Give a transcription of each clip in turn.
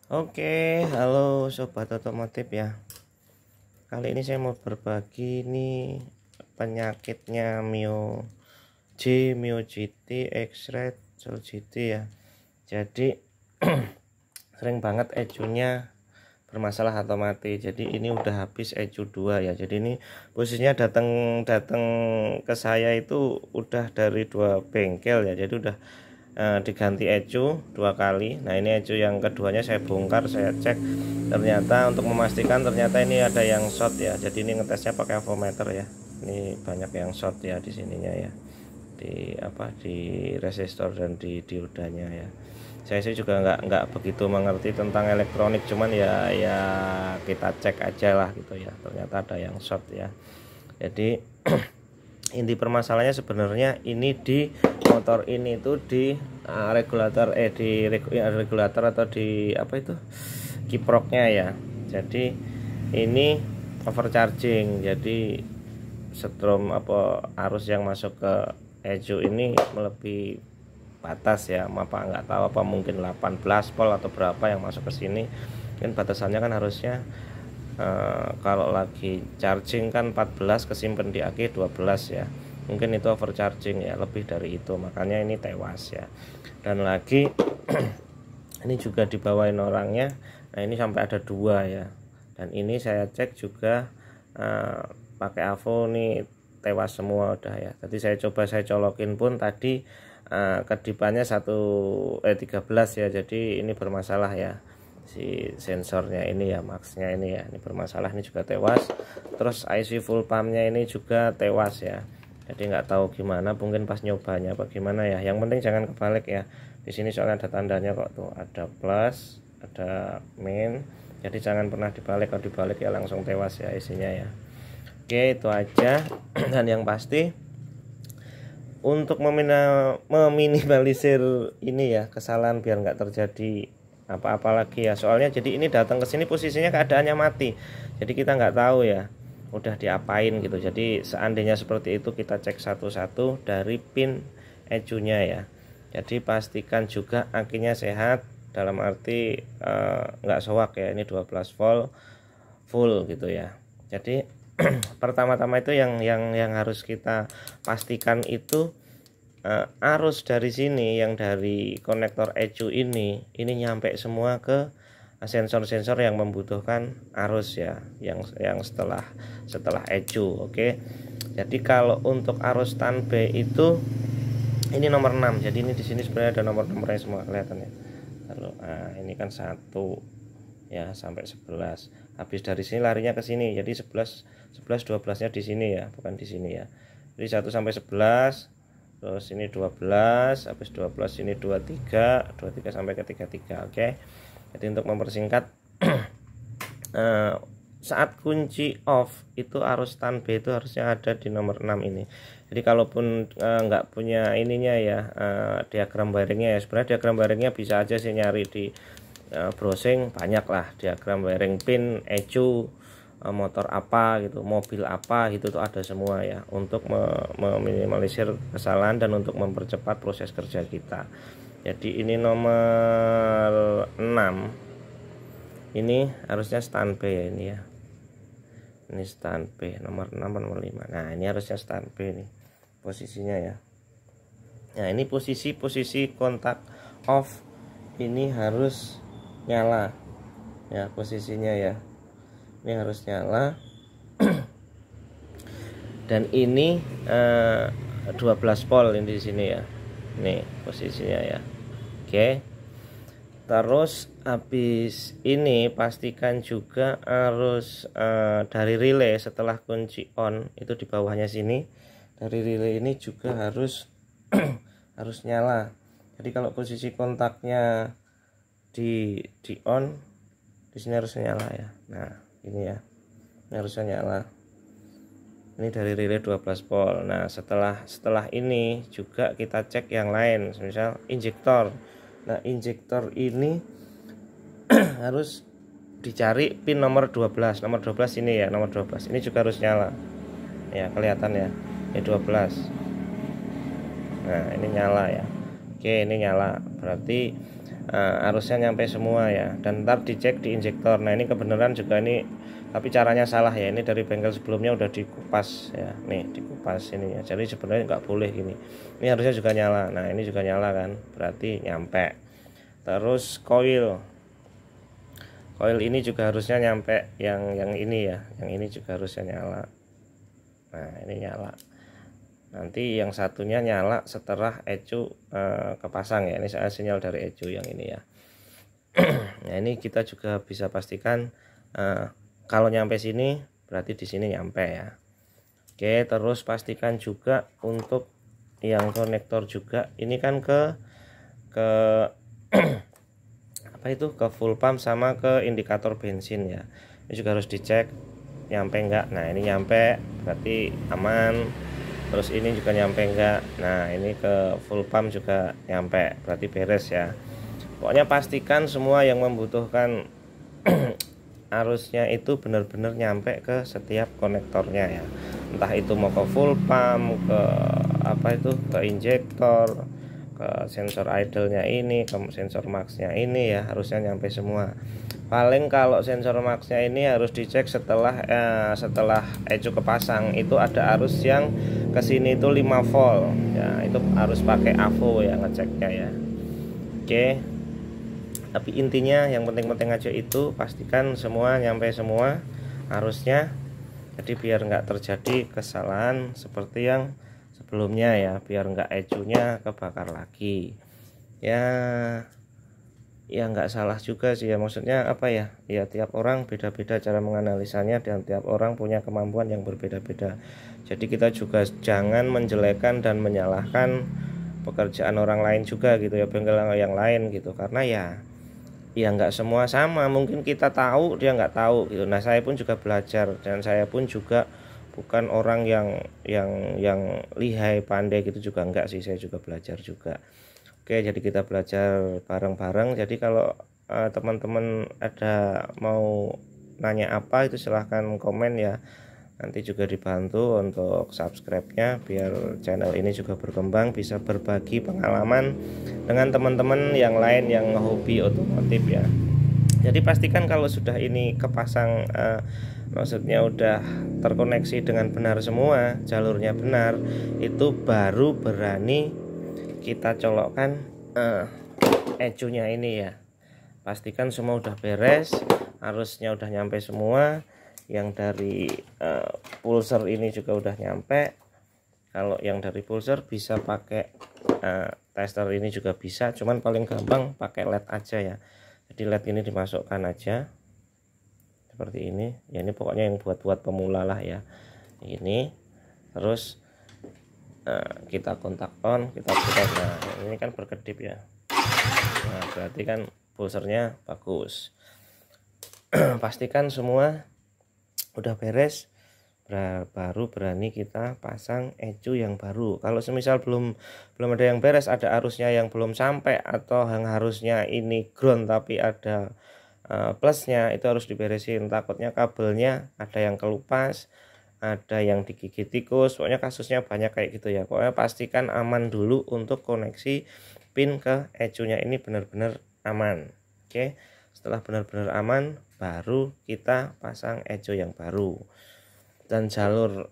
Oke, halo sobat otomotif ya. Kali ini saya mau berbagi ini penyakitnya Mio G, Mio GT, X-Red, Soul GT ya. Jadi sering banget ecunya bermasalah atau mati. Jadi ini udah habis ecu 2 ya. Jadi ini posisinya datang ke saya itu udah dari 2 bengkel ya. Jadi udah diganti ecu 2 kali. Nah ini ecu yang keduanya saya bongkar, saya cek, ternyata untuk memastikan ternyata ini ada yang short ya. Jadi ini ngetesnya pakai avometer ya. Ini banyak yang short ya di sininya ya, di resistor dan di diodanya ya. Saya sih juga nggak begitu mengerti tentang elektronik, cuman ya kita cek aja lah gitu ya. Ternyata ada yang short ya. Jadi inti permasalahannya sebenarnya ini di motor ini tuh di regulator atau di apa itu, kiproknya ya. Jadi ini overcharging, jadi strom arus yang masuk ke ECU ini melebihi batas ya. Apa nggak tahu, apa mungkin 18 volt atau berapa yang masuk ke sini. Kan batasannya kan harusnya kalau lagi charging kan 14, kesimpan di aki 12 ya. Mungkin itu overcharging ya, lebih dari itu, makanya ini tewas ya. Dan lagi ini juga dibawain orangnya. Nah ini sampai ada 2 ya. Dan ini saya cek juga pakai avo nih tewas semua udah ya. Tadi saya coba saya colokin pun tadi kedipannya 13 ya. Jadi ini bermasalah ya, si sensornya ini ya, maxnya ini ya, ini bermasalah, ini juga tewas. Terus IC full pumpnya ini juga tewas ya. Jadi nggak tahu gimana, mungkin pas nyobanya apa gimana ya. Yang penting jangan kebalik ya. Di sini soalnya ada tandanya kok tuh, ada plus, ada min. Jadi jangan pernah dibalik, kalau dibalik ya langsung tewas ya isinya ya. Oke, itu aja. Dan yang pasti untuk meminimalisir ini ya kesalahan, biar nggak terjadi apa-apa lagi ya. Soalnya jadi ini datang ke sini posisinya keadaannya mati. Jadi kita nggak tahu ya udah diapain gitu. Jadi seandainya seperti itu kita cek satu-satu dari pin ecunya ya. Jadi pastikan juga akinya sehat, dalam arti nggak soak ya. Ini 12 volt full gitu ya. Jadi pertama-tama itu yang harus kita pastikan itu arus dari sini, yang dari konektor ECU ini nyampe semua ke sensor-sensor yang membutuhkan arus ya, yang setelah ECU. Oke. Jadi kalau untuk arus standby itu ini nomor 6. Jadi ini di sini sebenarnya ada nomor-nomornya semua kelihatan ya. Lalu ini kan 1 ya sampai 11. Habis dari sini larinya ke sini. Jadi 11 12-nya di sini ya, bukan di sini ya. Jadi 1 sampai 11. Terus ini 12, habis 12 ini 23 sampai ke 33. Oke. Jadi untuk mempersingkat saat kunci off itu arus standby itu harusnya ada di nomor 6 ini. Jadi kalaupun nggak punya ininya ya, diagram wiringnya ya, sebenarnya diagram wiringnya bisa aja sih nyari di browsing, banyak lah diagram wiring pin ECU, motor apa gitu, mobil apa gitu tuh ada semua ya, untuk meminimalisir kesalahan dan untuk mempercepat proses kerja kita. Jadi ini nomor 6 ini harusnya standby ya, ini ya, ini standby nomor 6 nomor 5. Nah ini harusnya standby nih posisinya ya. Nah ini posisi kontak off ini harus nyala ya, posisinya ya, ini harus nyala. Dan ini 12 volt ini di sini ya, ini posisinya ya. Oke. Terus habis ini pastikan juga arus dari relay setelah kunci on itu di bawahnya sini, dari relay ini juga harus harus nyala. Jadi kalau posisi kontaknya di on, di sini harus nyala ya. Nah ini ya, ini harusnya nyala. Ini dari relay 12 volt. Nah setelah ini juga kita cek yang lain, misal injektor. Nah injektor ini harus dicari pin nomor 12. Nomor 12 ini ya, nomor 12 ini juga harus nyala ya, kelihatan ya, ini 12. Nah ini nyala ya. Oke, ini nyala, berarti arusnya nyampe semua ya, dan ntar dicek di injektor. Nah ini kebenaran juga ini, tapi caranya salah ya, ini dari bengkel sebelumnya udah dikupas ya, nih dikupas ini ya, jadi sebenarnya nggak boleh gini. Ini harusnya juga nyala. Nah ini juga nyala kan, berarti nyampe. Terus koil ini juga harusnya nyampe, yang ini ya, yang ini juga harusnya nyala. Nah ini nyala, nanti yang satunya nyala setelah ecu kepasang ya. Ini saya sinyal dari ecu yang ini ya. Nah ini kita juga bisa pastikan kalau nyampe sini berarti di sini nyampe ya. Oke, terus pastikan juga untuk yang konektor juga ini kan ke apa itu, ke full pump sama ke indikator bensin ya. Ini juga harus dicek nyampe enggak. Nah ini nyampe berarti aman. Terus ini juga nyampe enggak. Nah ini ke full pump juga nyampe, berarti beres ya. Pokoknya pastikan semua yang membutuhkan arusnya itu benar-benar nyampe ke setiap konektornya ya. Entah itu mau ke full pump, ke apa itu, ke injektor, ke sensor idle-nya ini, ke sensor max-nya ini ya, harusnya nyampe semua. Paling kalau sensor max-nya ini harus dicek setelah ecu kepasang, itu ada arus yang kesini itu 5 volt ya, itu harus pakai AVO ya ngeceknya ya. Oke, tapi intinya yang penting-penting aja itu pastikan semua nyampe semua arusnya, jadi biar nggak terjadi kesalahan seperti yang sebelumnya ya, biar nggak ecunya kebakar lagi ya nggak salah juga sih ya, maksudnya apa ya, ya tiap orang beda-beda cara menganalisanya dan tiap orang punya kemampuan yang berbeda-beda. Jadi kita juga jangan menjelekkan dan menyalahkan pekerjaan orang lain juga gitu ya, bengkel yang lain gitu, karena ya nggak semua sama, mungkin kita tahu dia nggak tahu gitu. Nah saya pun juga belajar, dan saya pun juga bukan orang yang lihai pandai gitu juga enggak sih, saya juga belajar juga. Oke, jadi kita belajar bareng-bareng. Jadi kalau teman-teman ada mau nanya apa itu silahkan komen ya, nanti juga dibantu untuk subscribe-nya biar channel ini juga berkembang, bisa berbagi pengalaman dengan teman-teman yang lain yang hobi otomotif ya. Jadi pastikan kalau sudah ini kepasang, maksudnya udah terkoneksi dengan benar semua, jalurnya benar, itu baru berani kita colokkan ecunya ini ya. Pastikan semua udah beres, arusnya udah nyampe semua, yang dari pulser ini juga udah nyampe. Kalau yang dari pulser bisa pakai tester ini juga bisa, cuman paling gampang pakai LED aja ya. Jadi LED ini dimasukkan aja seperti ini ya, ini pokoknya yang buat pemula lah ya ini. Terus kita kontak on, kita putar. Nah ini kan berkedip ya, nah berarti kan pulsernya bagus. Pastikan semua udah beres, baru berani kita pasang ecu yang baru. Kalau semisal belum ada yang beres, ada arusnya yang belum sampai, atau yang harusnya ini ground tapi ada plusnya, itu harus diberesin. Takutnya kabelnya ada yang kelupas, ada yang digigit tikus, pokoknya kasusnya banyak kayak gitu ya. Pokoknya pastikan aman dulu untuk koneksi pin ke ecunya ini benar-benar aman. Oke, setelah benar-benar aman baru kita pasang ecu yang baru. Dan jalur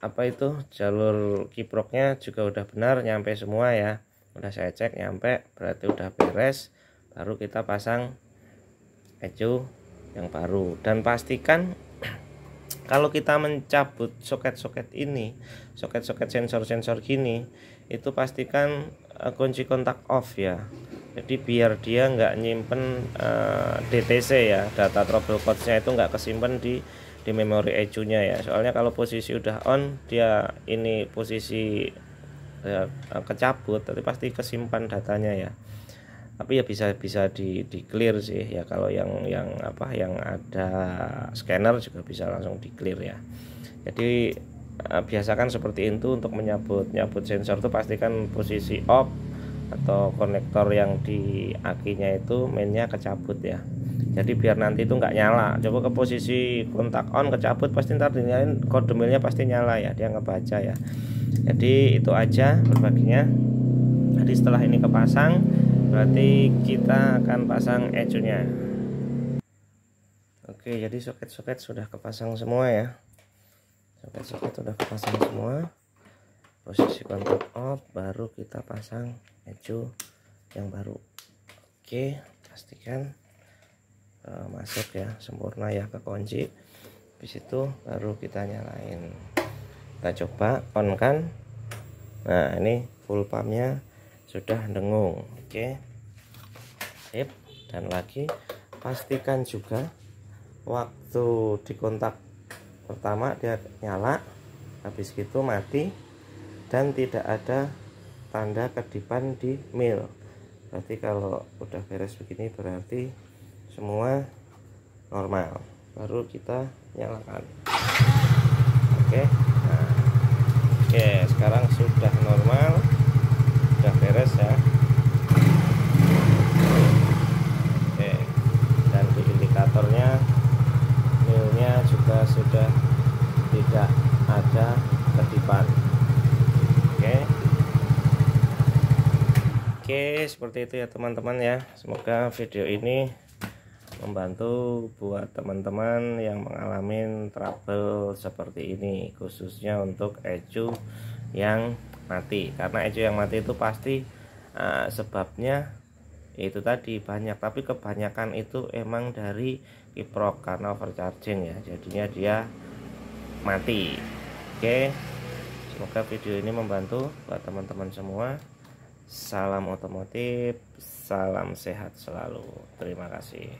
apa itu, jalur kiproknya juga udah benar nyampe semua ya, udah saya cek nyampe, berarti udah beres, baru kita pasang ecu yang baru. Dan pastikan kalau kita mencabut soket-soket ini, soket-soket sensor-sensor gini, itu pastikan kunci kontak off ya. Jadi biar dia nggak nyimpen DTC ya, data trouble codes-nya itu nggak kesimpan di memori ecunya ya. Soalnya kalau posisi udah on, dia ini posisi kecabut, tapi pasti kesimpan datanya ya. Tapi ya bisa di clear sih ya, kalau yang ada scanner juga bisa langsung di clear ya. Jadi biasakan seperti itu untuk nyabut sensor tuh, pastikan posisi off atau konektor yang di akinya itu mainnya kecabut ya. Jadi biar nanti itu nggak nyala. Coba ke posisi kontak on kecabut, pasti ntar dinyalain kode milnya pasti nyala ya, dia ngebaca ya. Jadi itu aja berbaginya. Jadi setelah ini kepasang, berarti kita akan pasang ecunya. Oke, jadi soket-soket sudah kepasang semua ya. Soket-soket sudah kepasang semua. Posisi kontak off, baru kita pasang ecu yang baru. Oke, pastikan masuk ya, sempurna ya ke kunci. Habis itu baru kita nyalain. Kita coba on kan. Nah, ini full pumpnya sudah dengung. Oke, sip. Dan lagi pastikan juga waktu di kontak pertama dia nyala, habis itu mati dan tidak ada tanda kedipan di mil. Berarti kalau udah beres begini berarti semua normal, baru kita nyalakan. Oke, nah, oke, sekarang sudah normal, sudah beres ya. Oke, dan di indikatornya milnya juga sudah tidak ada kedipan. Oke, seperti itu ya teman-teman ya. Semoga video ini membantu buat teman-teman yang mengalami trouble seperti ini, khususnya untuk ecu yang mati. Karena ecu yang mati itu pasti sebabnya itu tadi banyak, tapi kebanyakan itu emang dari kiprok karena overcharging ya, jadinya dia mati. Oke, semoga video ini membantu buat teman-teman semua. Salam otomotif, salam sehat selalu. Terima kasih.